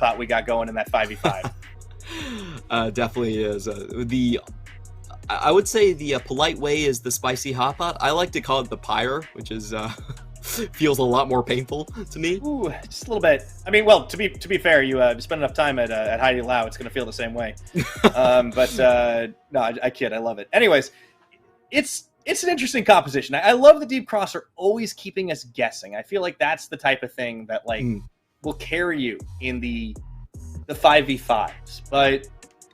pot we got going in that 5v5. Definitely is. I would say the polite way is the spicy hot pot. I like to call it the pyre, which is feels a lot more painful to me. Ooh, just a little bit. I mean, well, to be fair, you spend enough time at Heidi Lau, it's going to feel the same way. No, I kid. I love it. Anyways, it's an interesting composition. I love the Deep Crosser always keeping us guessing. I feel like that's the type of thing that will carry you in the 5v5s. But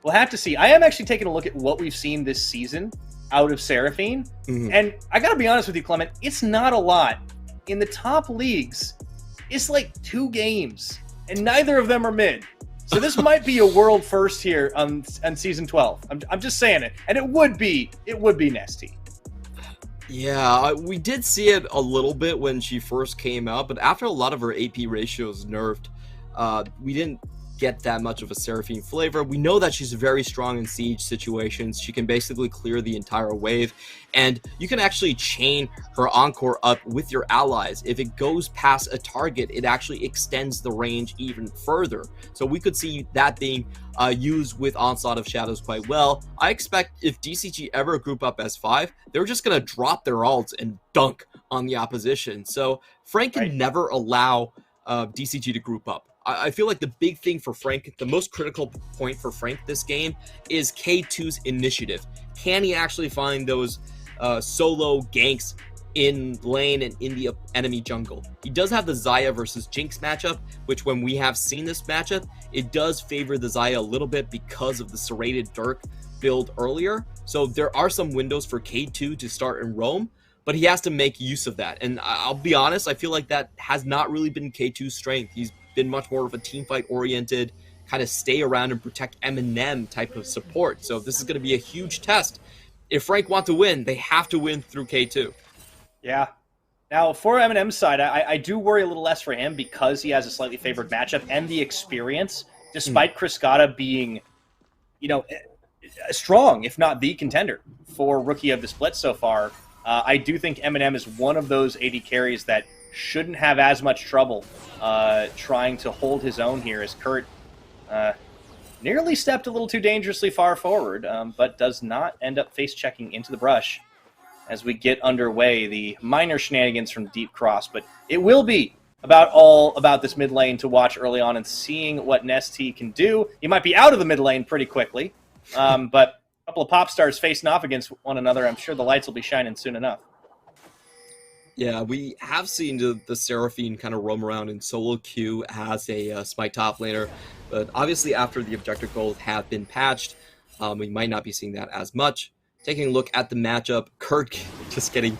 we'll have to see. I am actually taking a look at what we've seen this season out of Seraphine. And I got to be honest with you, Clement, it's not a lot. In the top leagues, it's like 2 games, and neither of them are mid. So this might be a world first here on season 12. I'm just saying it, and it would be Nesty. Yeah, we did see it a little bit when she first came out, but after a lot of her AP ratios nerfed, we didn't get that much of a Seraphine flavor. We know that she's very strong in siege situations. She can basically clear the entire wave, and you can actually chain her Encore up with your allies. If it goes past a target, it actually extends the range even further. So we could see that being used with Onslaught of Shadows quite well. I expect if DCG ever group up as 5, they're just going to drop their ults and dunk on the opposition. So Frank can never allow DCG to group up. I feel like the big thing for Frank, the most critical point for Frank this game is K2's initiative. Can he actually find those solo ganks in lane and in the enemy jungle? He does have the Xayah versus Jinx matchup, which when we have seen this matchup, it does favor the Xayah a little bit because of the serrated Dirk build earlier. So there are some windows for K2 to start and roam, but he has to make use of that. And I'll be honest, I feel like that has not really been K2's strength. He's been much more of a team fight oriented, kind of stay around and protect Eminem type of support. So this is going to be a huge test. If Frank wants to win, they have to win through K2. Yeah. Now, for Eminem's side, I do worry a little less for him because he has a slightly favored matchup and the experience, despite Kriskata being, strong, if not the contender for Rookie of the Split so far. I do think Eminem is one of those AD carries that shouldn't have as much trouble trying to hold his own here as Kurt nearly stepped a little too dangerously far forward, but does not end up face-checking into the brush as we get underway. The minor shenanigans from Deep Cross, but it will be all about this mid lane to watch early on and seeing what Nesty can do. He might be out of the mid lane pretty quickly, but a couple of pop stars facing off against one another. I'm sure the lights will be shining soon enough. Yeah, we have seen the Seraphine kind of roam around in solo queue as a smite top laner, but obviously after the objective goals have been patched, we might not be seeing that as much. Taking a look at the matchup, Kurt just getting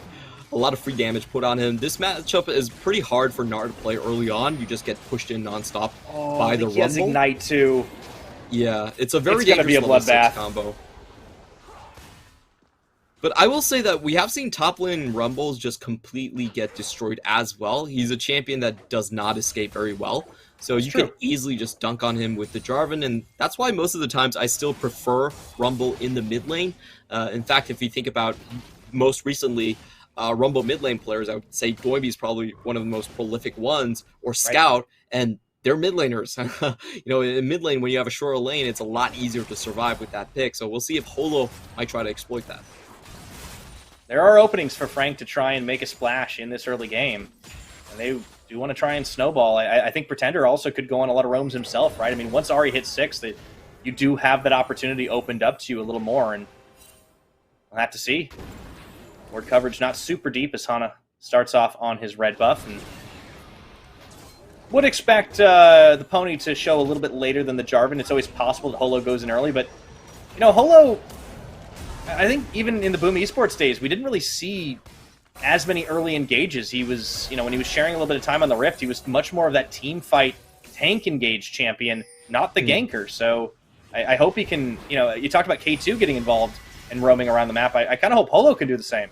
a lot of free damage put on him. This matchup is pretty hard for Gnar to play early on. You just get pushed in nonstop by the Rumble. He has Ignite too. Yeah, it's a very dangerous level 6 combo. But I will say that we have seen top lane Rumbles just completely get destroyed as well. He's a champion that does not escape very well. So you can easily just dunk on him with the Jarvan, and that's why most of the times I still prefer Rumble in the mid lane. In fact, if you think about most recently, Rumble mid lane players, I would say Doiby is probably one of the most prolific ones, or Scout, and they're mid laners. In mid lane, when you have a shorter lane, it's a lot easier to survive with that pick. So we'll see if Holo might try to exploit that. There are openings for Frank to try and make a splash in this early game. And they do want to try and snowball. I think Pretender also could go on a lot of roams himself, right? I mean, once Ahri hits 6, you do have that opportunity opened up to you a little more, and we'll have to see. Ward coverage not super deep as Hana starts off on his red buff, and would expect the Pony to show a little bit later than the Jarvan. It's always possible that Holo goes in early, but, Holo, I think even in the Boom Esports days, we didn't really see as many early engages. He was, when he was sharing a little bit of time on the Rift, he was much more of that team fight tank engaged champion, not the ganker. So I hope he can, you talked about K2 getting involved and roaming around the map. I kind of hope Holo can do the same.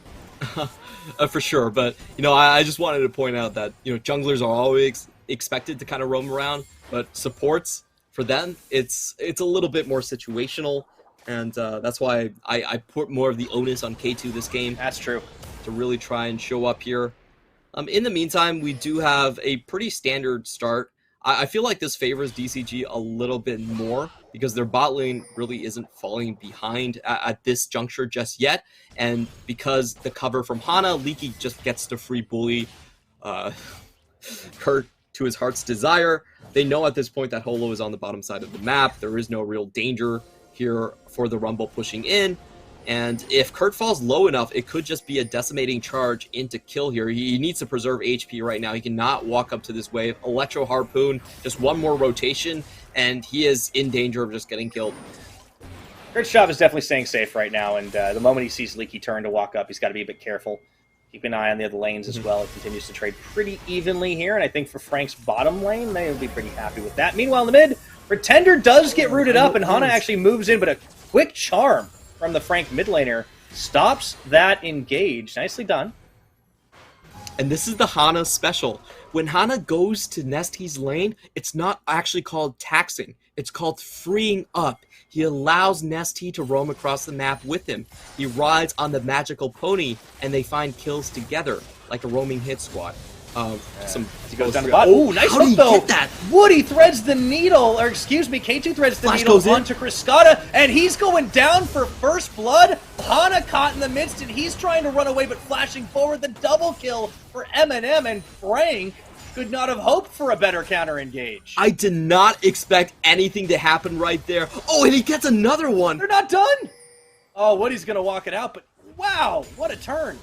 For sure. But, I just wanted to point out that, junglers are always expected to kind of roam around, but supports, for them, it's a little bit more situational. And that's why I put more of the onus on K2 this game. That's true. To really try and show up here. In the meantime, we do have a pretty standard start. I feel like this favors DCG a little bit more because their bot lane really isn't falling behind at this juncture just yet. And because the cover from Hana, Leaky just gets to free bully Kurt to his heart's desire. They know at this point that Holo is on the bottom side of the map. There is no real danger here for the Rumble pushing in. And if Kurt falls low enough, it could just be a decimating charge into kill here. He needs to preserve HP right now. He cannot walk up to this wave. Electro Harpoon, just one more rotation, and he is in danger of just getting killed. Kurt's job is definitely staying safe right now, and the moment he sees Leaky turn to walk up, he's got to be a bit careful. Keep an eye on the other lanes as well. It continues to trade pretty evenly here, and I think for Frank's bottom lane, they'll be pretty happy with that. Meanwhile, in the mid, Pretender does get rooted up, and Hana actually moves in, but a quick charm from the Frank mid laner stops that engage. Nicely done. And this is the Hana special. When Hana goes to Nesty's lane, it's not actually called taxing. It's called freeing up. He allows Nesty to roam across the map with him. He rides on the magical pony, and they find kills together, like a roaming hit squad. He goes down the bot. Oh, nice hook, though. Woody threads the needle, or excuse me, K2 threads the needle onto Criscata, and he's going down for first blood. Hana caught in the midst, and he's trying to run away, but flashing forward, the double kill for Eminem, and Frank could not have hoped for a better counter engage. I did not expect anything to happen right there. Oh, and he gets another one. They're not done. Oh, Woody's going to walk it out, but wow, what a turn.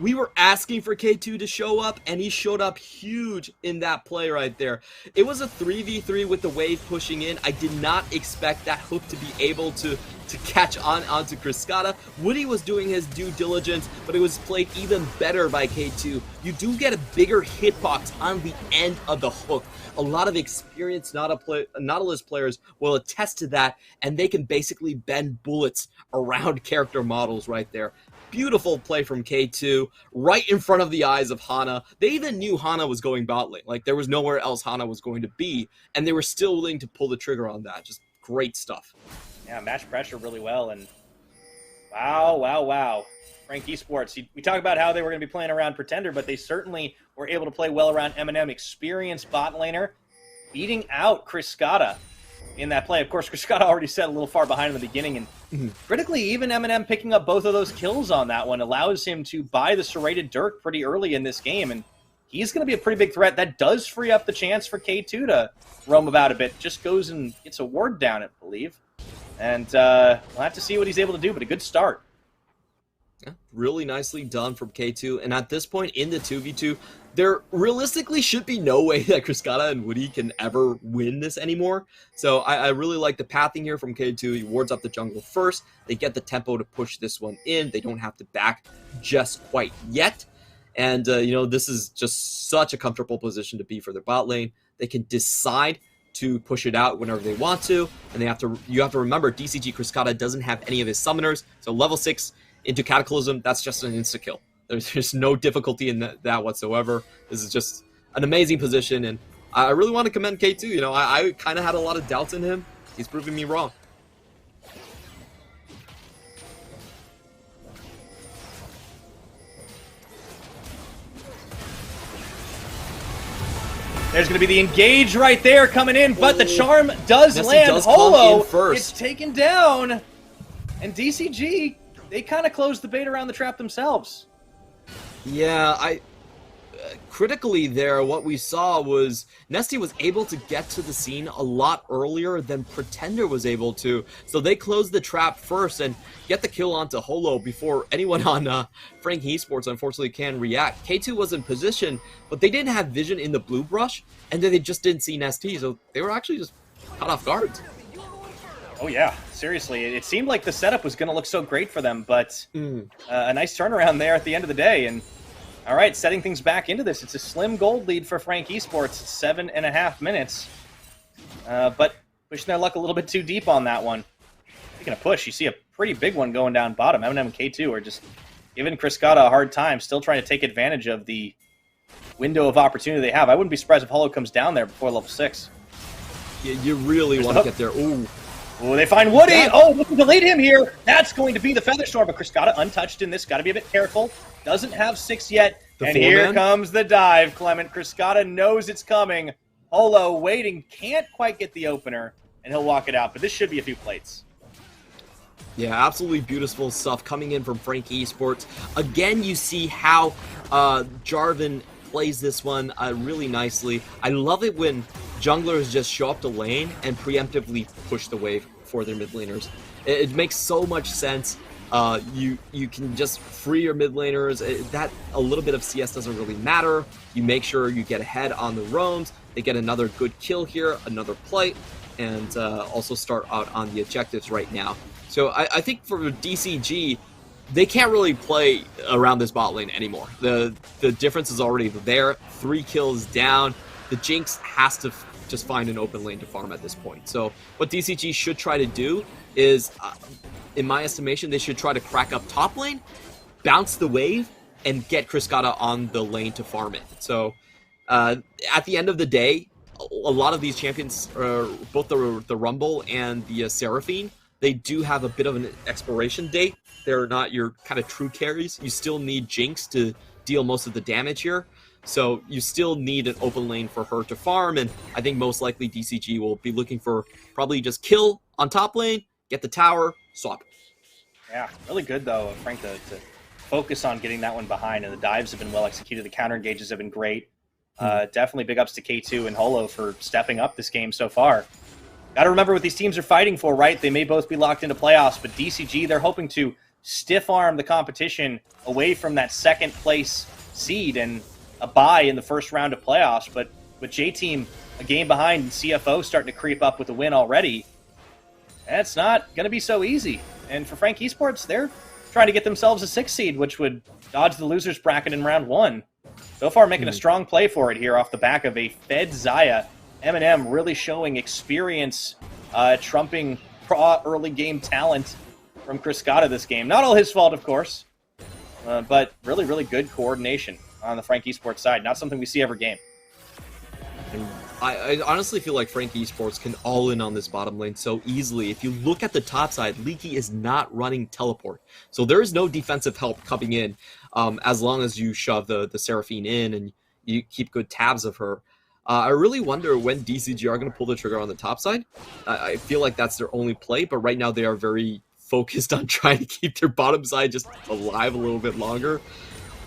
We were asking for K2 to show up, and he showed up huge in that play right there. It was a 3v3 with the wave pushing in. I did not expect that hook to be able to catch onto Criscata. Woody was doing his due diligence, but it was played even better by K2. You do get a bigger hitbox on the end of the hook. A lot of experienced Nautilus players will attest to that, and they can basically bend bullets around character models right there. Beautiful play from K2, right in front of the eyes of Hana. They even knew Hana was going bot lane. Like, there was nowhere else Hana was going to be, and they were still willing to pull the trigger on that. Just great stuff. Yeah, match pressure really well, and wow. Frank Esports, we talk about how they were going to be playing around Pretender, but they certainly were able to play well around Eminem, experienced bot laner, beating out Criscata in that play. Of course, Criscata already set a little far behind in the beginning, and critically, even Eminem picking up both of those kills on that one allows him to buy the serrated Dirk pretty early in this game, and he's going to be a pretty big threat. That does free up the chance for K2 to roam about a bit. Just goes and gets a ward down, I believe. And we'll have to see what he's able to do, but a good start. Yeah, really nicely done from K2. And at this point in the 2v2, there realistically should be no way that Criscata and Woody can ever win this anymore. So I really like the pathing here from K2. He wards up the jungle first. They get the tempo to push this one in. They don't have to back just quite yet. And, this is just such a comfortable position to be for their bot lane. They can decide to push it out whenever they want to. And you have to remember, DCG Criscata doesn't have any of his summoners. So level 6 into Cataclysm, that's just an insta-kill. There's no difficulty in that whatsoever. This is just an amazing position, and I really want to commend K2. I kind of had a lot of doubts in him. He's proving me wrong. There's going to be the engage right there coming in, but the charm does Nessie land. does Holo first. It's taken down, and DCG, they kind of closed the bait around the trap themselves. Yeah, critically there, what we saw was Nesty was able to get to the scene a lot earlier than Pretender was able to. So they closed the trap first and get the kill onto Holo before anyone on Frank Esports unfortunately can react. K2 was in position, but they didn't have vision in the blue brush, and then they just didn't see Nesty, so they were actually just caught off guard. Oh yeah, seriously, it seemed like the setup was going to look so great for them, but a nice turnaround there at the end of the day. And all right, setting things back into this, it's a slim gold lead for Frank Esports, 7.5 minutes, but pushing their luck a little bit too deep on that one. Speaking of push, you see a pretty big one going down bottom. Eminem and K2 are just giving Criscata a hard time, still trying to take advantage of the window of opportunity they have. I wouldn't be surprised if Holo comes down there before level 6. Yeah, you really want to get there. Ooh. Oh, they find Woody. Oh, looking to lead him here. That's going to be the Featherstorm, but Criscata untouched in this. Got to be a bit careful. Doesn't have 6 yet. And here comes the dive, Clement. Criscata knows it's coming. Holo waiting, can't quite get the opener, and he'll walk it out, but this should be a few plates. Yeah, absolutely beautiful stuff coming in from Frank Esports. Again, you see how Jarvan plays this one really nicely. I love it when junglers just show up the lane and preemptively push the wave for their mid laners. It makes so much sense. You can just free your mid laners. That a little bit of CS doesn't really matter. You make sure you get ahead on the roams. They get another good kill here, another plate, and also start out on the objectives right now. So I think for DCG, they can't really play around this bot lane anymore. The difference is already there. 3 kills down. The Jinx has to just find an open lane to farm at this point. So what DCG should try to do is, in my estimation, they should try to crack up top lane, bounce the wave, and get Kriskata on the lane to farm it. So at the end of the day, a lot of these champions, both the Rumble and the Seraphine, they do have a bit of an expiration date. They're not your kind of true carries. You still need Jinx to deal most of the damage here. So you still need an open lane for her to farm, and I think most likely DCG will be looking for probably just kill on top lane, get the tower, swap. Yeah, really good though, Frank, to focus on getting that one behind, and the dives have been well executed. The counter engages have been great. Definitely big ups to K2 and Holo for stepping up this game so far. Got to remember what these teams are fighting for, right? They may both be locked into playoffs, but DCG, they're hoping to stiff arm the competition away from that second place seed and a bye in the first round of playoffs. But with J-Team a game behind and CFO starting to creep up with a win already, that's not going to be so easy. And for Frank Esports, they're trying to get themselves a 6th seed, which would dodge the losers bracket in round 1. So far, making a strong play for it here off the back of a fed Xayah. M&M really showing experience, trumping early game talent from Kriskata this game. Not all his fault, of course, but really, really good coordination on the Frank Esports side. Not something we see every game. And I honestly feel like Frank Esports can all in on this bottom lane so easily. If you look at the top side, Leaky is not running teleport. So there is no defensive help coming in as long as you shove the Seraphine in and you keep good tabs of her. I really wonder when DCG are going to pull the trigger on the top side. I feel like that's their only play, but right now they are very focused on trying to keep their bottom side just alive a little bit longer,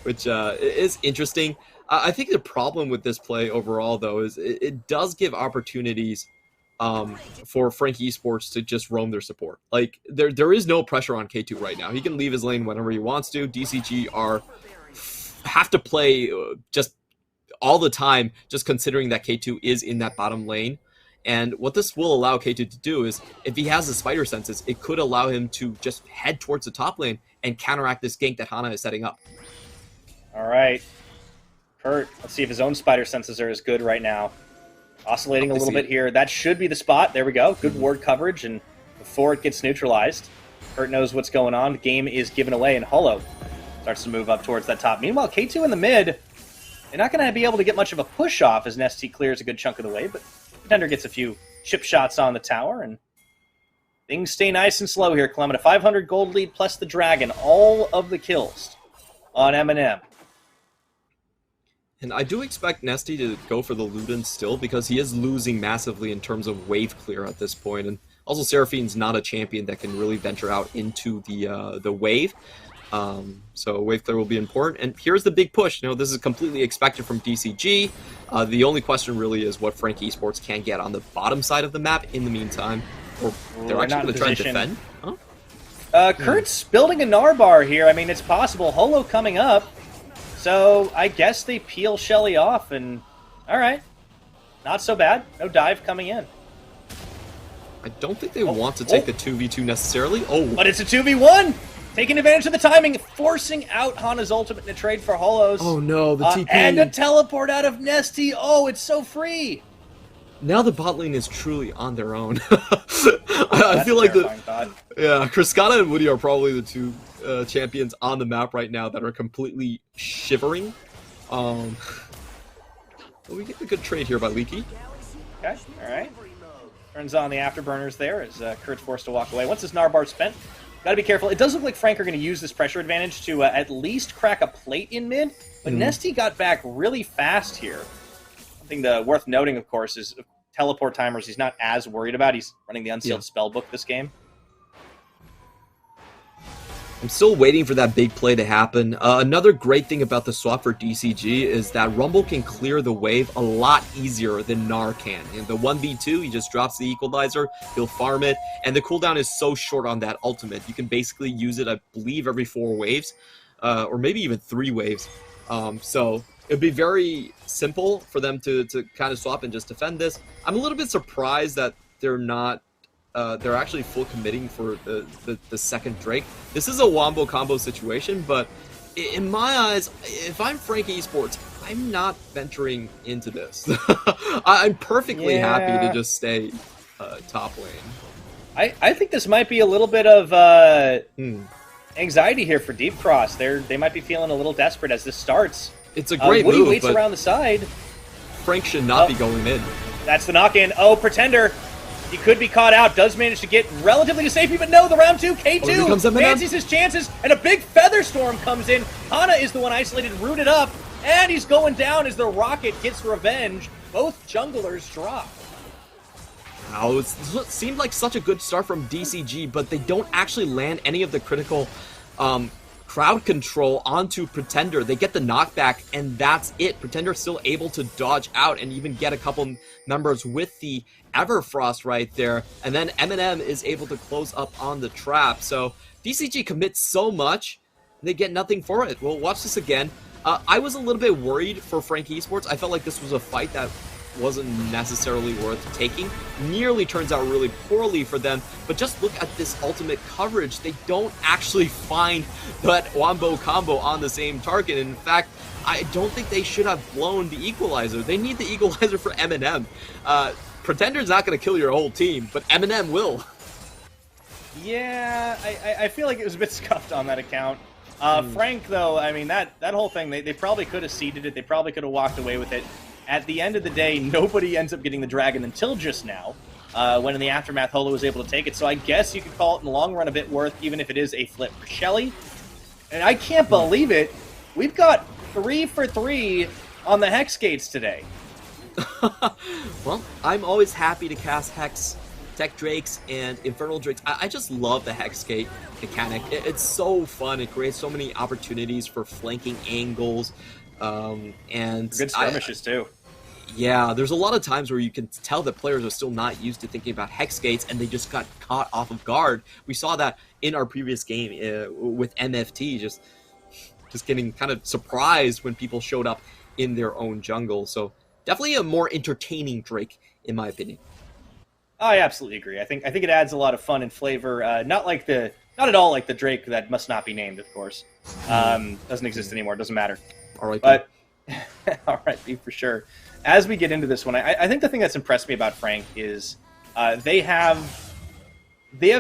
which is interesting. I think the problem with this play overall, though, is it does give opportunities for Frank Esports to just roam their support. Like, there is no pressure on K2 right now. He can leave his lane whenever he wants to. DCG have to play just all the time, just considering that K2 is in that bottom lane. And what this will allow K2 to do is, if he has the spider senses, it could allow him to just head towards the top lane and counteract this gank that Hana is setting up. All right. Kurt, let's see if his own spider senses are as good right now. Oscillating a little bit here. That should be the spot. There we go. Good ward coverage, and before it gets neutralized, Kurt knows what's going on. The game is given away, and Holo starts to move up towards that top. Meanwhile, K2 in the mid, they're not going to be able to get much of a push off as Nesty clears a good chunk of the way, but Contender gets a few chip shots on the tower, and things stay nice and slow here. Clement, a 500 gold lead plus the Dragon. All of the kills on M&M. And I do expect Nesty to go for the Luden still, because he is losing massively in terms of wave clear at this point. And also, Seraphine's not a champion that can really venture out into the wave. So wave clear will be important. And here's the big push. You know, this is completely expected from DCG. The only question really is what Frank Esports can get on the bottom side of the map in the meantime. Or they're actually going to try and defend. Huh? Kurt's building a Narbar here. I mean, it's possible. Holo coming up. So I guess they peel Shelly off, and all right. Not so bad. No dive coming in. I don't think they want to take the 2v2 necessarily. But it's a 2v1! Taking advantage of the timing, forcing out Hana's ultimate in a trade for Holos. Oh no, the TP. And a teleport out of Nesty. Oh, it's so free. Now the bot lane is truly on their own. I feel like Kriskata and Woody are probably the two champions on the map right now that are completely shivering. Well, we get a good trade here by Leaky. Okay, all right. Turns on the afterburners there as Kurt's forced to walk away. Once his Narbar spent, gotta be careful. It does look like Frank are going to use this pressure advantage to at least crack a plate in mid, but Nesty got back really fast here. Something worth noting, of course, is teleport timers he's not as worried about. He's running the Unsealed Spellbook this game. I'm still waiting for that big play to happen. Another great thing about the swap for DCG is that Rumble can clear the wave a lot easier than Gnar can. In the 1v2, he just drops the equalizer, he'll farm it, and the cooldown is so short on that ultimate. You can basically use it, I believe, every 4 waves, or maybe even 3 waves. So it'd be very simple for them to kind of swap and just defend this. I'm a little bit surprised that they're actually full committing for the second Drake. This is a wombo combo situation, but in my eyes, if I'm Frank Esports, I'm not venturing into this. I'm perfectly happy to just stay top lane. I think this might be a little bit of anxiety here for Deep Cross. They might be feeling a little desperate as this starts. It's a great Woody move, waits but around the side. Frank should not be going in. That's the knock-in. Oh, Pretender. He could be caught out. Does manage to get relatively to safety, but no, the round 2, K2 fancies his chances, and a big Feather Storm comes in. Hana is the one isolated, rooted up, and he's going down as the Rocket gets revenge. Both junglers drop. Wow, it seemed like such a good start from DCG, but they don't actually land any of the critical crowd control onto Pretender. They get the knockback, and that's it. Pretender's still able to dodge out and even get a couple members with the Everfrost right there, and then Eminem is able to close up on the trap. So DCG commits so much, they get nothing for it. Well, watch this again. I was a little bit worried for Frank Esports. I felt like this was a fight that wasn't necessarily worth taking. Nearly turns out really poorly for them, but just look at this ultimate coverage. They don't actually find that wombo combo on the same target. In fact, I don't think they should have blown the equalizer. They need the equalizer for Eminem. Pretender's not going to kill your whole team, but Eminem will. Yeah, I feel like it was a bit scuffed on that account. Frank, though, I mean, that whole thing, they probably could have seeded it. They probably could have walked away with it. At the end of the day, nobody ends up getting the dragon until just now, when in the aftermath, Holo was able to take it. So I guess you could call it in the long run a bit worth, even if it is a flip for Shelly. And I can't believe it. We've got 3 for 3 on the Hex Gates today. Well, I'm always happy to cast Hex, Tech Drakes, and Infernal Drakes. I just love the Hex Gate mechanic. It's so fun. It creates so many opportunities for flanking angles. And good skirmishes, too. Yeah, there's a lot of times where you can tell that players are still not used to thinking about Hex Gates, and they just got caught off of guard. We saw that in our previous game with MFT, just getting kind of surprised when people showed up in their own jungle. So definitely a more entertaining Drake, in my opinion. I absolutely agree. I think it adds a lot of fun and flavor. Not at all like the Drake that must not be named, of course. Doesn't exist anymore. Doesn't matter. All right, but all right, for sure. As we get into this one, I think the thing that's impressed me about Frank is they have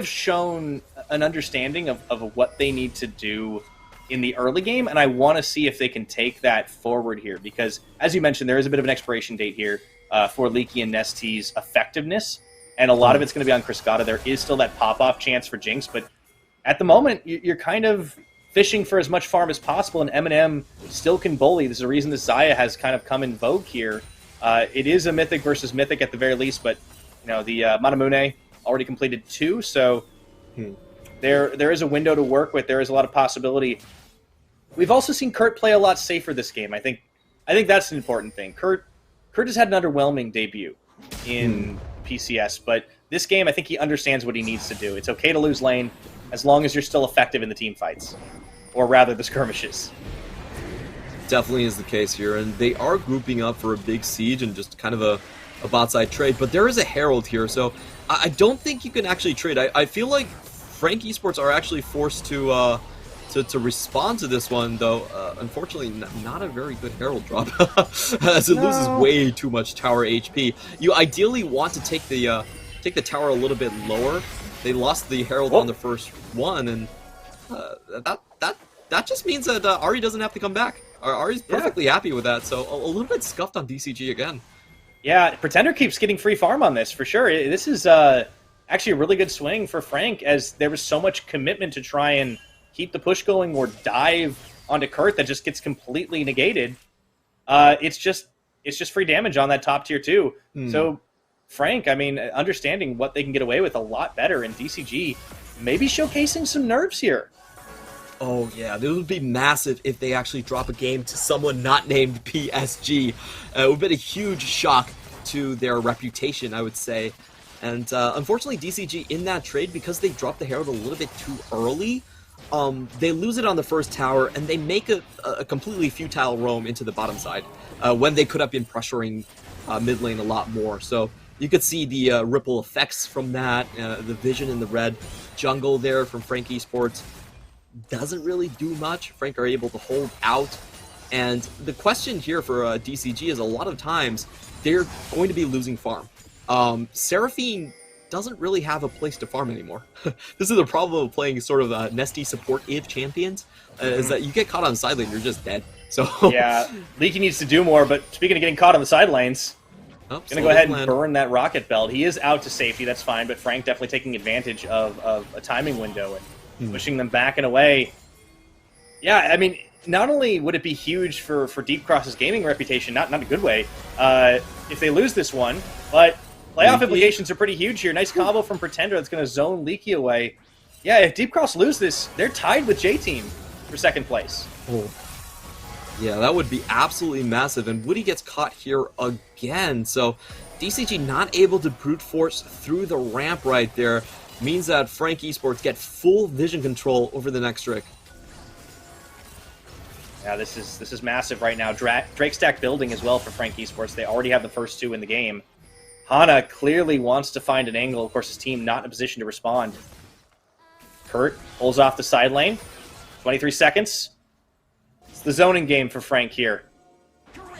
shown an understanding of what they need to do in the early game, and I want to see if they can take that forward here, because, as you mentioned, there is a bit of an expiration date here for Leaky and Nesty's effectiveness, and a lot of it's going to be on Criscata. There is still that pop-off chance for Jinx, but at the moment, you're kind of fishing for as much farm as possible, and Eminem still can bully. There's a reason this Xayah has kind of come in vogue here. It is a Mythic versus Mythic at the very least, but the Manamune already completed 2, so there is a window to work with. There is a lot of possibility. We've also seen Kurt play a lot safer this game. I think that's an important thing. Kurt has had an underwhelming debut in PCS, but this game, I think he understands what he needs to do. It's okay to lose lane as long as you're still effective in the team fights, or rather the skirmishes. Definitely is the case here, and they are grouping up for a big siege and just kind of a bot side trade, but there is a Herald here, so I don't think you can actually trade. I feel like Frank Esports are actually forced to respond to this one, though. Unfortunately, not a very good Herald drop, as it loses way too much tower HP. You ideally want to take the tower a little bit lower. They lost the Herald on the first one, and that just means that Ahri doesn't have to come back. Ahri's perfectly happy with that, so a little bit scuffed on DCG again. Yeah, Pretender keeps getting free farm on this, for sure. This is actually a really good swing for Frank, as there was so much commitment to try and keep the push going or dive onto Kurt that just gets completely negated. It's it's just free damage on that top tier too. Hmm. So Frank, I mean, understanding what they can get away with a lot better, and DCG maybe showcasing some nerves here. Oh yeah, this would be massive if they actually drop a game to someone not named PSG. It would be a huge shock to their reputation, I would say. And unfortunately, DCG in that trade, because they dropped the Herald a little bit too early, they lose it on the first tower, and they make a completely futile roam into the bottom side when they could have been pressuring mid lane a lot more. So you could see the ripple effects from that, the vision in the red jungle there from Frank Esports. Doesn't really do much. Frank are able to hold out. And the question here for DCG is a lot of times they're going to be losing farm. Seraphine doesn't really have a place to farm anymore. This is the problem of playing sort of nesty support-ive champions, is that you get caught on the side lane, you're just dead. So yeah, Leaky needs to do more, but speaking of getting caught on the side lanes, gonna go ahead and burn that rocket belt. He is out to safety, that's fine, but Frank definitely taking advantage of a timing window and pushing them back and away. Yeah, I mean, not only would it be huge for Deep Cross's gaming reputation, not in a good way, if they lose this one, but playoff implications are pretty huge here. Nice combo from Pretender that's going to zone Leaky away. Yeah, if Deep Cross lose this, they're tied with J-Team for second place. Oh. Yeah, that would be absolutely massive, and Woody gets caught here again, so DCG not able to brute force through the ramp right there means that Frank Esports get full vision control over the next Drake. Yeah, this is massive right now. Drake stack building as well for Frank Esports. They already have the first two in the game. Hana clearly wants to find an angle. Of course, his team not in a position to respond. Kurt pulls off the side lane. 23 seconds. It's the zoning game for Frank here.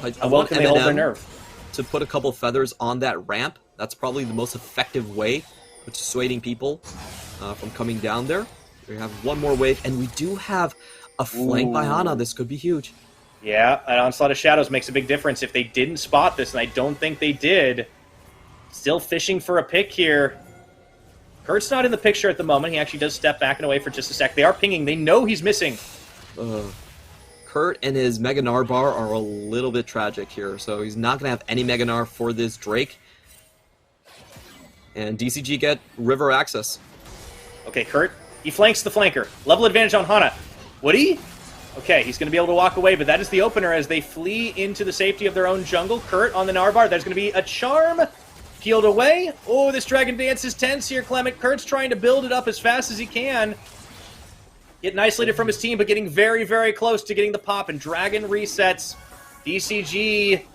I want they hold their nerve to put a couple feathers on that ramp. That's probably the most effective way of dissuading people from coming down there. We have one more wave, and we do have a flank by Hana. This could be huge. Yeah, an Onslaught of Shadows makes a big difference. If they didn't spot this, and I don't think they did, still fishing for a pick here. Kurt's not in the picture at the moment. He actually does step back and away for just a sec. They are pinging. They know he's missing. Kurt and his Mega Gnar bar are a little bit tragic here, so he's not going to have any Mega Gnar for this Drake. And DCG get river access. Okay, Kurt, he flanks the flanker. Level advantage on Hana. Would he? Okay, he's going to be able to walk away, but that is the opener as they flee into the safety of their own jungle. Kurt on the Gnar bar. There's going to be a charm. Peeled away. Oh, this Dragon Dance is tense here, Clement. Kurt's trying to build it up as fast as he can. Getting isolated from his team, but getting very, very close to getting the pop, and Dragon resets. DCG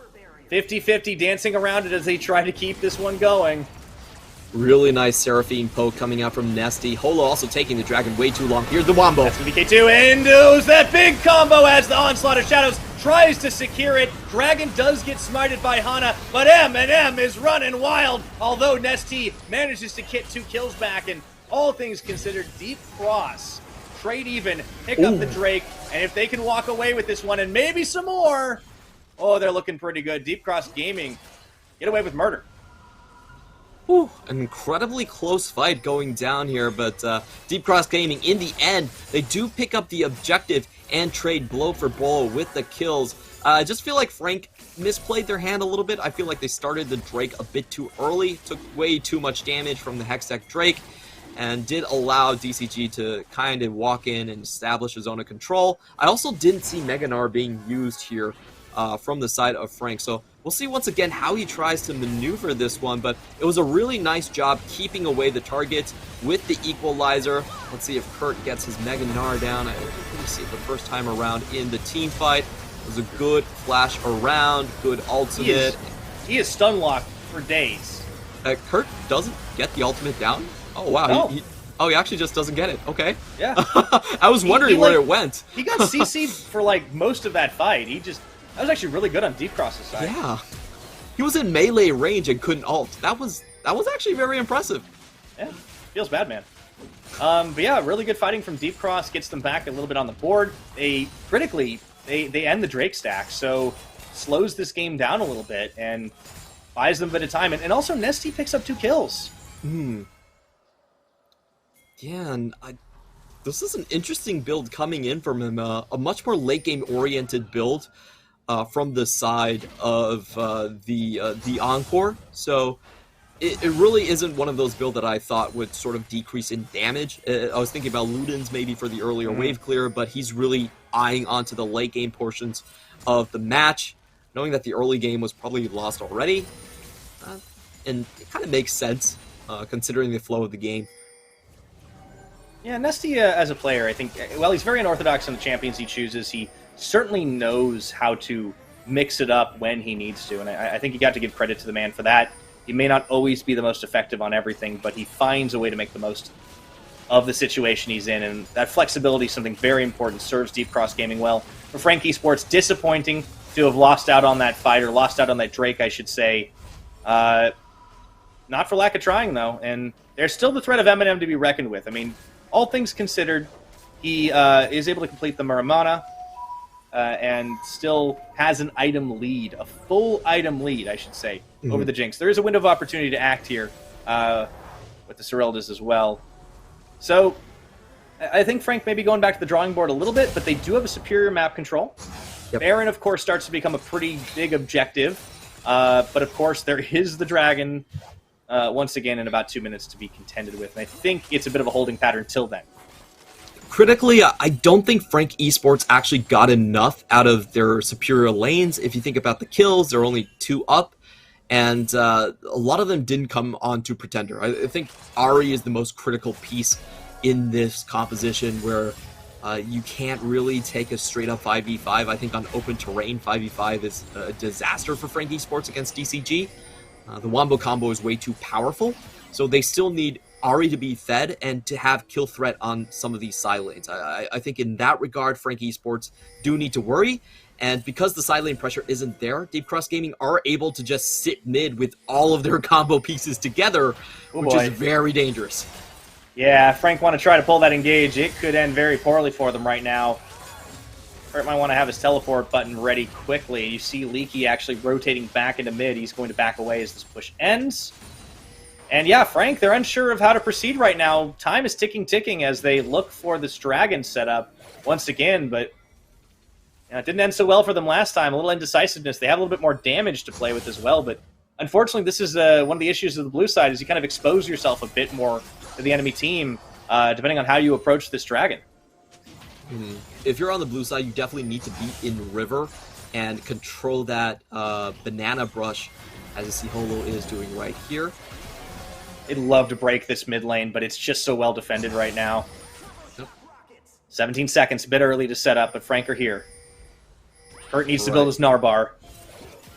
50-50 dancing around it as they try to keep this one going. Really nice Seraphine poke coming out from Nesty. Holo also taking the Dragon way too long. Here's the Wombo. That's going to be K2, and does that big combo as the Onslaught of Shadows tries to secure it. Dragon does get smited by Hana, but M&M is running wild, although Nesty manages to get 2 kills back, and all things considered, Deep Cross trade even, pick up the Drake, and if they can walk away with this one and maybe some more, oh, they're looking pretty good. Deep Cross Gaming get away with murder. An incredibly close fight going down here, but Deep Cross Gaming, in the end, they do pick up the objective and trade blow for blow with the kills. I just feel like Frank misplayed their hand a little bit. I feel like they started the Drake a bit too early, took way too much damage from the Hextech Drake, and did allow DCG to kind of walk in and establish a zone of control. I also didn't see Mega Gnar being used here from the side of Frank, so we'll see once again how he tries to maneuver this one, but it was a really nice job keeping away the targets with the equalizer. Let's see if Kurt gets his Mega Gnar down. I didn't see it the first time around in the team fight. It was a good flash around, good ultimate. He is stun locked for days. Kurt doesn't get the ultimate down? Oh, wow. No. He actually just doesn't get it. Okay. Yeah. I was wondering where it went. He got CC'd for, like, most of that fight. That was actually really good on Deep Cross's side. Yeah. He was in melee range and couldn't ult. That was actually very impressive. Yeah. Feels bad, man. But yeah, really good fighting from Deep Cross. Gets them back a little bit on the board. They end the Drake stack, so slows this game down a little bit and buys them a bit of time. And also, Nesty picks up 2 kills. Yeah, and this is an interesting build coming in from him. A much more late game oriented build. from the side of the Encore, so it really isn't one of those builds that I thought would sort of decrease in damage. I was thinking about Ludens maybe for the earlier wave clear, but he's really eyeing onto the late game portions of the match, knowing that the early game was probably lost already, and it kind of makes sense considering the flow of the game. Yeah, Nesty as a player, I think, while he's very unorthodox in the champions he chooses, he certainly knows how to mix it up when he needs to, and I think you got to give credit to the man for that. He may not always be the most effective on everything, but he finds a way to make the most of the situation he's in, and that flexibility is something very important, serves Deep Cross Gaming well. For Frank Esports, disappointing to have lost out on that fight, or lost out on that Drake, I should say. Not for lack of trying, though, and there's still the threat of Eminem to be reckoned with. I mean, all things considered, he is able to complete the Muramana, and still has an item lead, a full item lead, I should say, over the Jinx. There is a window of opportunity to act here with the Sereldas as well. So I think Frank may be going back to the drawing board a little bit, but they do have a superior map control. Yep. Baron, of course, starts to become a pretty big objective, but of course there is the Dragon once again in about 2 minutes to be contended with, and I think it's a bit of a holding pattern till then. Critically, I don't think Frank Esports actually got enough out of their superior lanes. If you think about the kills, they're only 2 up, and a lot of them didn't come onto Pretender. I think Ahri is the most critical piece in this composition, where you can't really take a straight-up 5v5. I think on open terrain, 5v5 is a disaster for Frank Esports against DCG. The Wombo combo is way too powerful, so they still need Ahri to be fed and to have kill threat on some of these side lanes. I think in that regard, Frank Esports do need to worry, and because the side lane pressure isn't there, Deep Cross Gaming are able to just sit mid with all of their combo pieces together, which is very dangerous. Yeah, Frank want to try to pull that engage. It could end very poorly for them right now. Hurt might want to have his teleport button ready quickly. You see Leaky actually rotating back into mid. He's going to back away as this push ends. And yeah, Frank, they're unsure of how to proceed right now. Time is ticking as they look for this Dragon setup once again, but it didn't end so well for them last time. A little indecisiveness. They have a little bit more damage to play with as well, but unfortunately, this is one of the issues of the blue side, is you kind of expose yourself a bit more to the enemy team, depending on how you approach this Dragon. If you're on the blue side, you definitely need to be in river and control that banana brush, as you see Holo is doing right here. They'd love to break this mid lane, but it's just so well defended right now. Yep. 17 seconds, a bit early to set up, but Frank are here. Kurt needs to build his Narbar.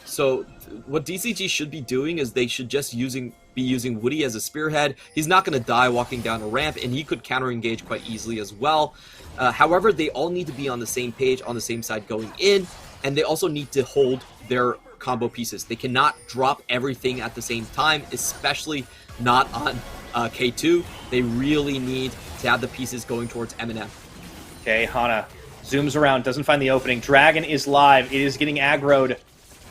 So what DCG should be doing is they should just be using Woody as a spearhead. He's not going to die walking down a ramp, and he could counter-engage quite easily as well. However, they all need to be on the same page, on the same side going in, and they also need to hold their combo pieces. They cannot drop everything at the same time, especially not on K2. They really need to have the pieces going towards Eminem. Okay, Hana zooms around, doesn't find the opening. Dragon is live. It is getting aggroed.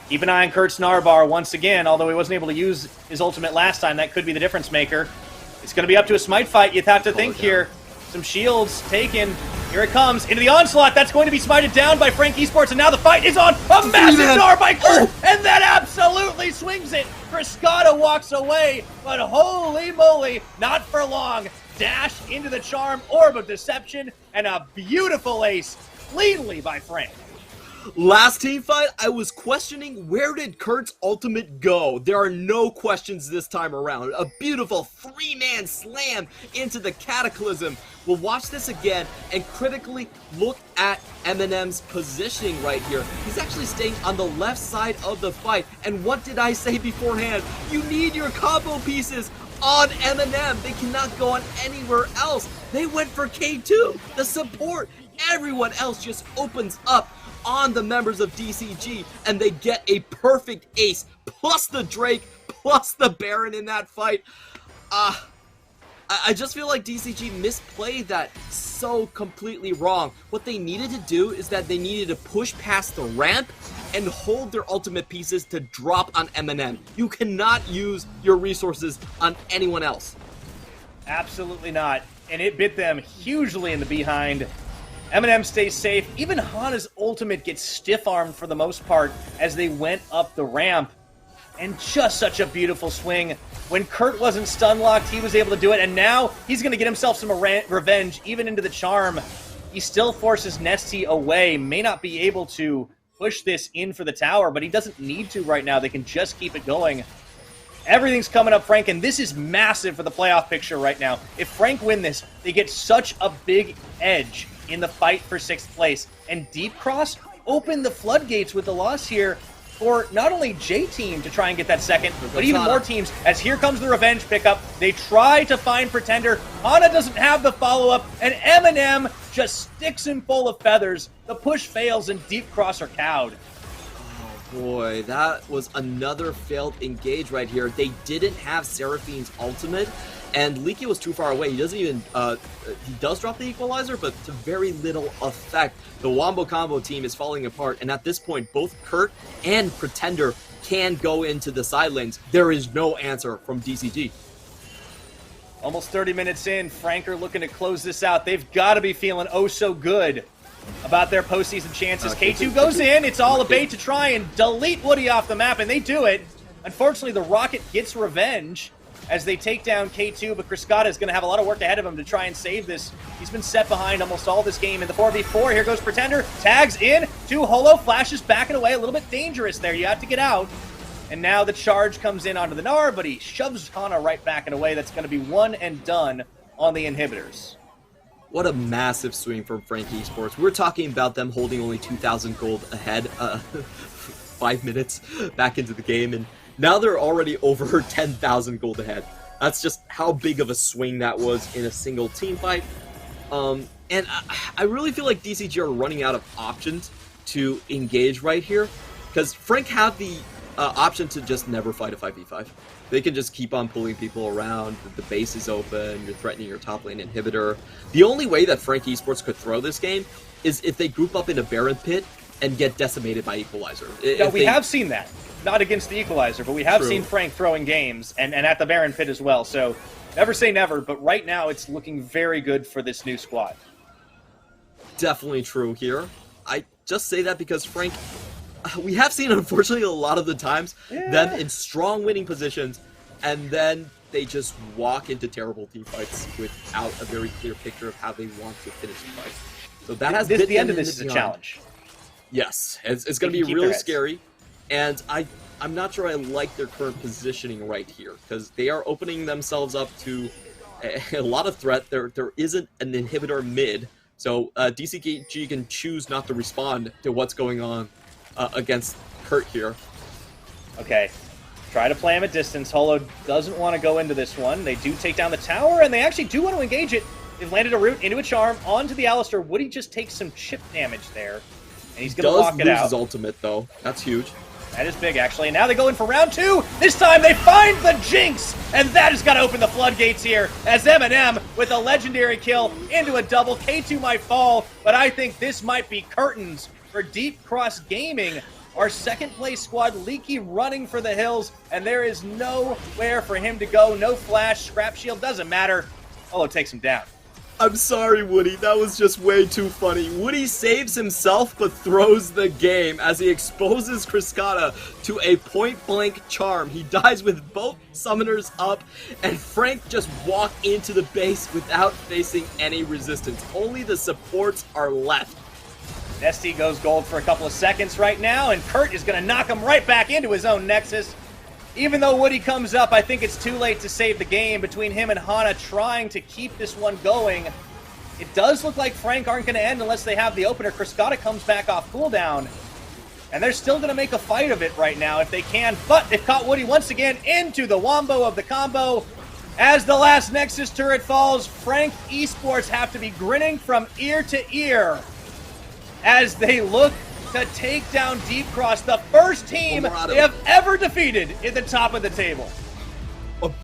Keep an eye on Kurt's Narbar once again, although he wasn't able to use his ultimate last time. That could be the difference maker. It's going to be up to a smite fight, you'd have to think here. Some shields taken. Here it comes. Into the onslaught. That's going to be smited down by Frank Esports, and now the fight is on. A massive Gnar by Kurt, and that absolutely swings it. Frescata walks away, but holy moly, not for long. Dash into the charm, Orb of Deception, and a beautiful ace, cleanly by Frank. Last team fight, I was questioning where did Kurt's ultimate go. There are no questions this time around. A beautiful 3-man slam into the Cataclysm. We'll watch this again and critically look at Eminem's positioning right here. He's actually staying on the left side of the fight. And what did I say beforehand? You need your combo pieces on Eminem. They cannot go on anywhere else. They went for K2, the support. Everyone else just opens up on the members of DCG, and they get a perfect ace, plus the Drake, plus the Baron in that fight. I just feel like DCG misplayed that so completely wrong. What they needed to do is that they needed to push past the ramp and hold their ultimate pieces to drop on Eminem. You cannot use your resources on anyone else. Absolutely not. And it bit them hugely in the behind Eminem stays safe. Even Hana's ultimate gets stiff-armed for the most part as they went up the ramp. And just such a beautiful swing. When Kurt wasn't stun-locked, he was able to do it, and now he's going to get himself some revenge, even into the charm. He still forces Nesty away, may not be able to push this in for the tower, but he doesn't need to right now. They can just keep it going. Everything's coming up, Frank, and this is massive for the playoff picture right now. If Frank win this, they get such a big edge in the fight for 6th place. And Deep Cross open the floodgates with the loss here for not only J-Team to try and get that second, but even more teams, as here comes the revenge pickup. They try to find Pretender. Hana doesn't have the follow-up, and Eminem just sticks him full of feathers. The push fails, and Deep Cross are cowed. Boy, that was another failed engage right here. They didn't have Seraphine's ultimate, and Leaky was too far away. He doesn't even, he does drop the equalizer, but to very little effect. The Wombo Combo team is falling apart, and at this point, both Kurt and Pretender can go into the side lanes. There is no answer from DCG. Almost 30 minutes in, Frank are looking to close this out. They've got to be feeling oh so good about their postseason chances. K2 goes in. It's all a bait to try and delete Woody off the map, and they do it. Unfortunately, the Rocket gets revenge as they take down K2, but Kriskata is going to have a lot of work ahead of him to try and save this. He's been set behind almost all this game in the 4v4. Here goes Pretender. Tags in to Holo. Flashes backing away. A little bit dangerous there. You have to get out. And now the charge comes in onto the Gnar, but he shoves Hana right back and away. That's going to be one and done on the inhibitors. What a massive swing from Frank Esports. We're talking about them holding only 2,000 gold ahead 5 minutes back into the game, and now they're already over 10,000 gold ahead. That's just how big of a swing that was in a single team fight. And I really feel like DCG are running out of options to engage right here, because Frank had the option to just never fight a 5v5. They can just keep on pulling people around, the base is open, you're threatening your top lane inhibitor. The only way that Frank Esports could throw this game is if they group up in a Baron pit and get decimated by Equalizer. No, we have seen that. Not against the Equalizer, but we have seen Frank throwing games, and at the Baron pit as well. So never say never, but right now it's looking very good for this new squad. Definitely true here. I just say that because Frank... We have seen, unfortunately, a lot of the times, them in strong winning positions, and then they just walk into terrible team fights without a very clear picture of how they want to finish the fight. So that has been the end of this is a challenge. Yes, it's going to be really scary, and I'm not sure I like their current positioning right here, because they are opening themselves up to a lot of threat. There isn't an inhibitor mid, so DCG can choose not to respond to what's going on against Kurt here. Okay, try to play him at distance. Holo doesn't want to go into this one. They do take down the tower, and they actually do want to engage it. They've landed a root into a charm onto the Alistar. Woody just takes some chip damage there, and he's going to lock it out. Does lose his ultimate, though. That's huge. That is big, actually. And now they go in for round 2. This time they find the Jinx, and that has got to open the floodgates here as Eminem with a legendary kill into a double. K2 might fall, but I think this might be curtains for Deep Cross Gaming. Our second place squad, Leaky running for the hills, and there is nowhere for him to go. No flash, scrap shield, doesn't matter. Olo takes him down. I'm sorry, Woody. That was just way too funny. Woody saves himself but throws the game as he exposes Kriskata to a point-blank charm. He dies with both summoners up, and Frank just walked into the base without facing any resistance. Only the supports are left. Nesty goes gold for a couple of seconds right now, and Kurt is going to knock him right back into his own Nexus. Even though Woody comes up, I think it's too late to save the game between him and Hana trying to keep this one going. It does look like Frank aren't going to end unless they have the opener. Kriskata comes back off cooldown, and they're still going to make a fight of it right now if they can, but they've caught Woody once again into the wombo of the combo. As the last Nexus turret falls, Frank Esports have to be grinning from ear to ear as they look to take down Deep Cross, the first team they have ever defeated in the top of the table.